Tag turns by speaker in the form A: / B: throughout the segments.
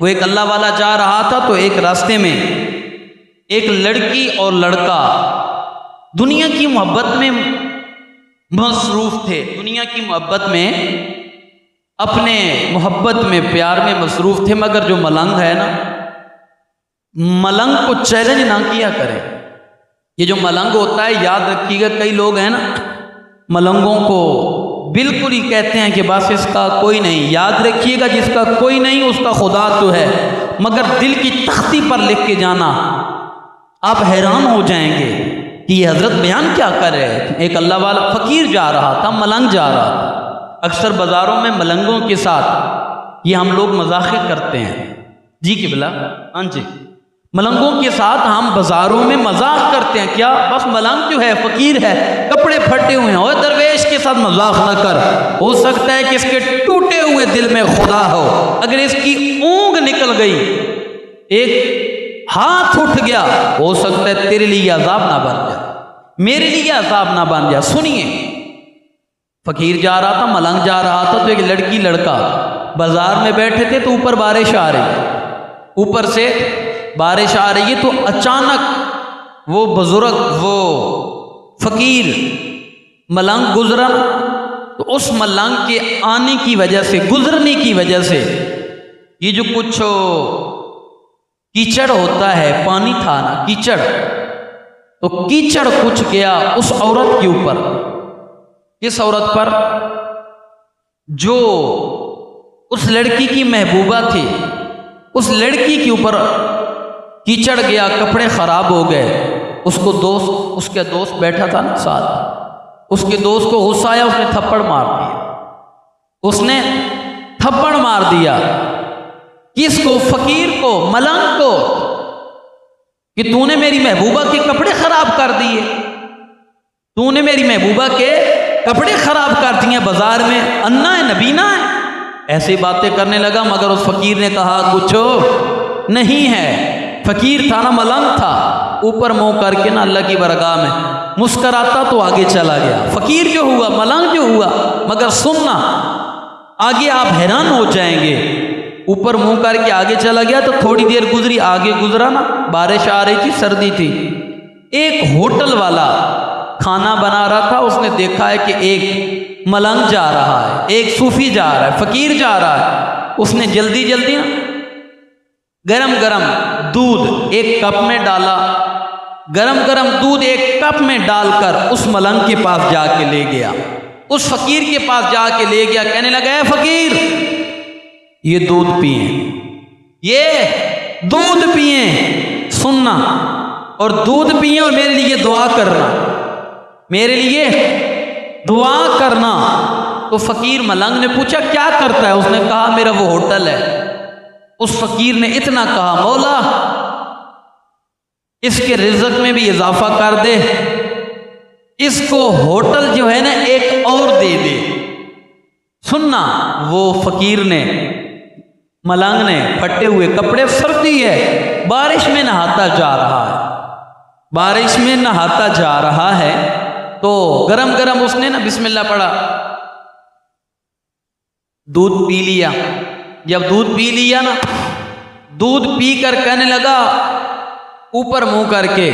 A: वो एक अल्लाह वाला जा रहा था तो एक रास्ते में एक लड़की और लड़का दुनिया की मोहब्बत में मसरूफ़ थे, दुनिया की मोहब्बत में, अपने मोहब्बत में, प्यार में मसरूफ़ थे। मगर जो मलंग है ना, मलंग को चैलेंज ना किया करे। ये जो मलंग होता है, याद रखिएगा, कई लोग हैं ना मलंगों को बिल्कुल ही कहते हैं कि बस इसका कोई नहीं। याद रखिएगा, जिसका कोई नहीं उसका खुदा तो है। मगर दिल की तख्ती पर लिख के जाना, आप हैरान हो जाएंगे कि ये हजरत बयान क्या कर रहे हैं। एक अल्लाह वाला फ़कीर जा रहा था, मलंग जा रहा था। अक्सर बाज़ारों में मलंगों के साथ ये हम लोग मजाक करते हैं। जी किबला, हाँ जी, मलंगों के साथ हम बाज़ारों में मजाक करते हैं। क्या बस मलंग जो है फ़कीर है, कपड़े फटे हुए हैं, और दरवेश के साथ मजाक न कर। हो सकता है कि इसके टूटे हुए दिल में खुदा हो। अगर इसकी ऊँग निकल गई, एक हाथ उठ गया, हो सकता है तेरे लिए अजाब ना बन जाए, मेरे लिए अजाब ना बन जाए। सुनिए, फ़कीर जा रहा था, मलंग जा रहा था, तो एक लड़की लड़का बाजार में बैठे थे। तो ऊपर बारिश आ रही है, ऊपर से बारिश आ रही है। तो अचानक वो बुजुर्ग, वो फ़कीर मलंग गुजरा। तो उस मलंग के आने की वजह से, गुजरने की वजह से, ये जो कुछ कीचड़ होता है, पानी था ना, कीचड़, तो कीचड़ कुछ गया उस औरत के ऊपर। किस औरत पर? जो उस लड़की की महबूबा थी, उस लड़की के ऊपर कीचड़ गया, कपड़े खराब हो गए। उसको दोस्त, उसके दोस्त बैठा था ना साथ, उसके दोस्त को गुस्सा आया, उसने थप्पड़ मार दिया। उसने थप्पड़ मार दिया किसको? फ़कीर को, मलंग को, कि तूने मेरी महबूबा के कपड़े खराब कर दिए, तूने मेरी महबूबा के कपड़े खराब कर दिए, बाजार में अन्ना है नबीना है, ऐसी बातें करने लगा। मगर उस फ़कीर ने कहा कुछ नहीं है। फ़कीर था ना, मलंग था, ऊपर मुंह करके ना अल्लाह की बरगाह में मुस्कराता तो आगे चला गया। फ़कीर जो हुआ, मलंग जो हुआ। मगर सुनना, आगे आप हैरान हो जाएंगे। ऊपर मुंह करके आगे चला गया तो थोड़ी देर गुजरी, आगे गुजरा ना, बारिश आ रही थी, सर्दी थी। एक होटल वाला खाना बना रहा था, उसने देखा है कि एक मलंग जा रहा है, एक सूफी जा रहा है, फ़कीर जा रहा है। उसने जल्दी जल्दी ना गरम गरम दूध एक कप में डाला, गरम गरम दूध एक कप में डालकर उस मलंग के पास जाके ले गया, उस फ़कीर के पास जाके ले गया। कहने लगा, ए फ़कीर, ये दूध पिए, ये दूध पिए, सुनना, और दूध पिए और मेरे लिए दुआ करना, मेरे लिए दुआ करना। तो फ़कीर मलंग ने पूछा क्या करता है? उसने कहा मेरा वो होटल है। उस फ़कीर ने इतना कहा, मौला इसके रिज़्क़ में भी इजाफा कर दे, इसको होटल जो है ना एक और दे दे। सुनना, वो फ़कीर ने, मलंग ने, फटे हुए कपड़े, सर्दी है, बारिश में नहाता जा रहा है, बारिश में नहाता जा रहा है। तो गरम गरम उसने ना बिस्मिल्लाह पढ़ा, दूध पी लिया। जब दूध पी लिया ना, दूध पीकर कहने लगा ऊपर मुंह करके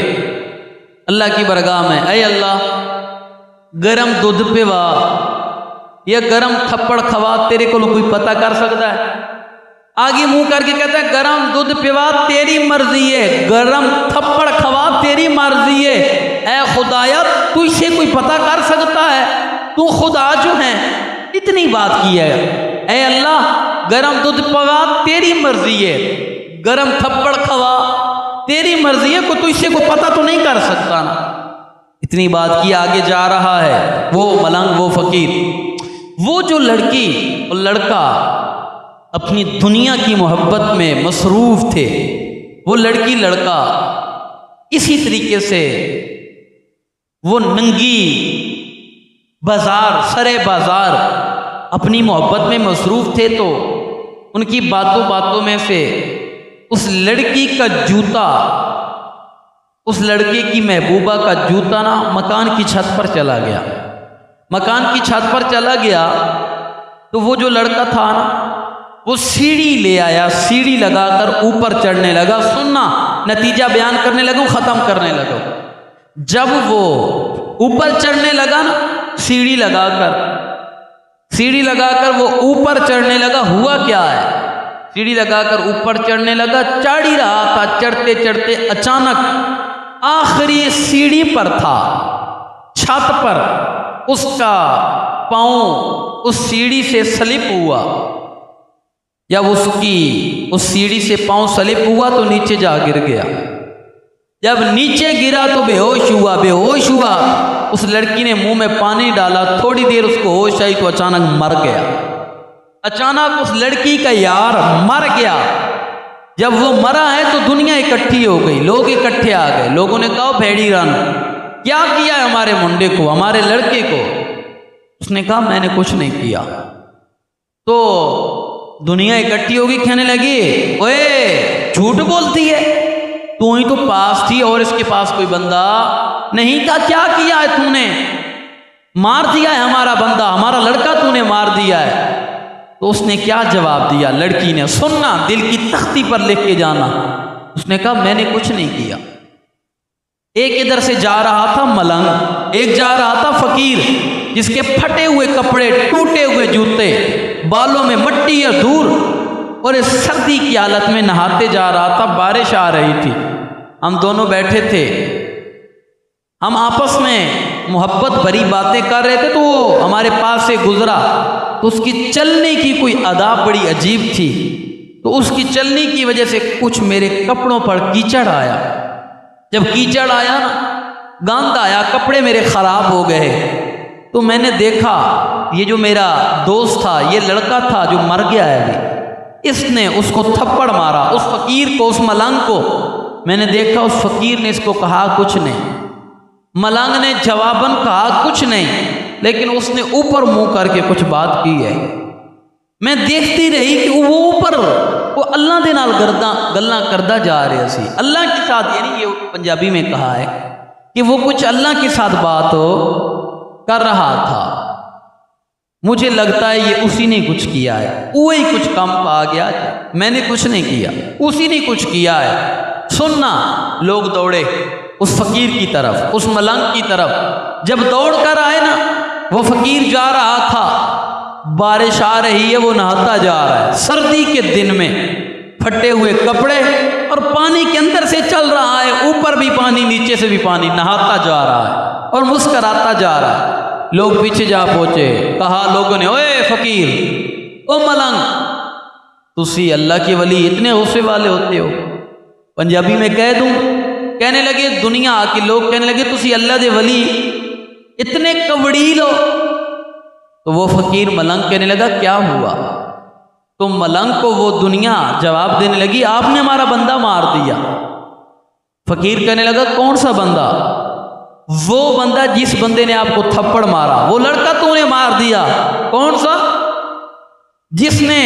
A: अल्लाह की बरगाह में, अय अल्लाह, गरम दूध पिवा या गरम थप्पड़ खवा, तेरे को कोई पता कर सकता है? आगे मुंह करके कहता है, गरम दूध पिवा तेरी मर्जी है, गरम थप्पड़ खवा तेरी मर्जी है। ऐ खुदाया, तू इसे कोई पता कर सकता है? तू खुदा जो है, इतनी बात की है। ऐ अल्लाह, गरम दूध पिवा तेरी मर्जी है, गरम थप्पड़ खवा तेरी मर्जी है, को तू इसे को पता तो नहीं कर सकता ना। इतनी बात की, आगे जा रहा है वो मलंग, वो फ़कीर। वो जो लड़की और लड़का अपनी दुनिया की मोहब्बत में मसरूफ़ थे, वो लड़की लड़का इसी तरीके से वो नंगी बाजार, सरे बाजार अपनी मोहब्बत में मसरूफ़ थे। तो उनकी बातों बातों में से उस लड़की का जूता, उस लड़के की महबूबा का जूता ना मकान की छत पर चला गया। मकान की छत पर चला गया तो वो जो लड़का था ना, वो सीढ़ी ले आया, सीढ़ी लगाकर ऊपर चढ़ने लगा। सुनना, नतीजा बयान करने लगा, ख़त्म करने लगा। जब वो ऊपर चढ़ने लगा ना, सीढ़ी लगाकर वो ऊपर चढ़ने लगा, हुआ क्या है, सीढ़ी लगाकर ऊपर चढ़ने लगा, चढ़ ही रहा था, चढ़ते चढ़ते अचानक आखिरी सीढ़ी पर था, छत पर, उसका पांव उस सीढ़ी से स्लिप हुआ। जब उसकी उस सीढ़ी से पांव स्लिप हुआ तो नीचे जा गिर गया। जब नीचे गिरा तो बेहोश हुआ। उस लड़की ने मुंह में पानी डाला, थोड़ी देर उसको होश आई तो अचानक मर गया। अचानक उस लड़की का यार मर गया। जब वो मरा है तो दुनिया इकट्ठी हो गई, लोग इकट्ठे आ गए। लोगों ने कहा, भेड़ी रान क्या किया है हमारे मुंडे को, हमारे लड़के को? उसने कहा, मैंने कुछ नहीं किया। तो दुनिया इकट्ठी होगी, कहने लगी, ओए झूठ बोलती है, तू ही तो पास थी और इसके पास कोई बंदा नहीं था, क्या किया है तूने? मार दिया है हमारा बंदा, हमारा लड़का तूने मार दिया है। तो उसने क्या जवाब दिया लड़की ने? सुनना, दिल की तख्ती पर लिख के जाना। उसने कहा, मैंने कुछ नहीं किया। एक इधर से जा रहा था मलंग, एक जा रहा था फकीर, जिसके फटे हुए कपड़े, टूटे हुए जूते, बालों में मट्टी और धूल, और इस सर्दी की हालत में नहाते जा रहा था। बारिश आ रही थी, हम दोनों बैठे थे, हम आपस में मोहब्बत भरी बातें कर रहे थे। तो वो हमारे पास से गुजरा, तो उसकी चलने की कोई अदा बड़ी अजीब थी। तो उसकी चलने की वजह से कुछ मेरे कपड़ों पर कीचड़ आया। जब कीचड़ आया ना, गंद आया, कपड़े मेरे ख़राब हो गए। तो मैंने देखा, ये जो मेरा दोस्त था, ये लड़का था जो मर गया है अभी, इसने उसको थप्पड़ मारा, उस फकीर को, उस मलंग को। मैंने देखा उस फकीर ने इसको कहा कुछ नहीं, मलंग ने जवाबन कहा कुछ नहीं, लेकिन उसने ऊपर मुंह करके कुछ बात की है। मैं देखती रही कि वो ऊपर वो अल्लाह दे नाल गल्ला करदा जा रहे सी, अल्लाह के साथ, यानी ये पंजाबी में कहा है कि वो कुछ अल्लाह के साथ बात कर रहा था। मुझे लगता है ये उसी ने कुछ किया है, वही कुछ कम आ गया, मैंने कुछ नहीं किया, उसी ने कुछ किया है। सुनना, लोग दौड़े उस फकीर की तरफ, उस मलंग की तरफ। जब दौड़ कर आए ना, वो फकीर जा रहा था, बारिश आ रही है, वो नहाता जा रहा है, सर्दी के दिन में, फटे हुए कपड़े और पानी के अंदर से चल रहा है, ऊपर भी पानी, नीचे से भी पानी, नहाता जा रहा है और मुस्कराता जा रहा है। लोग पीछे जा पहुंचे, कहा लोगों ने, ओए फकीर, ओ मलंग, तुसी अल्लाह के वली इतने गुस्से वाले होते हो? पंजाबी में कह दूं, कहने लगे दुनिया के लोग, कहने लगे तुसी अल्लाह दे वली इतने कवड़ील हो। तो वो फकीर मलंग कहने लगा, क्या हुआ? तो मलंग को वो दुनिया जवाब देने लगी, आपने हमारा बंदा मार दिया। फकीर कहने लगा, कौन सा बंदा? वो बंदा जिस बंदे ने आपको थप्पड़ मारा, वो लड़का तूने मार दिया। कौन सा? जिसने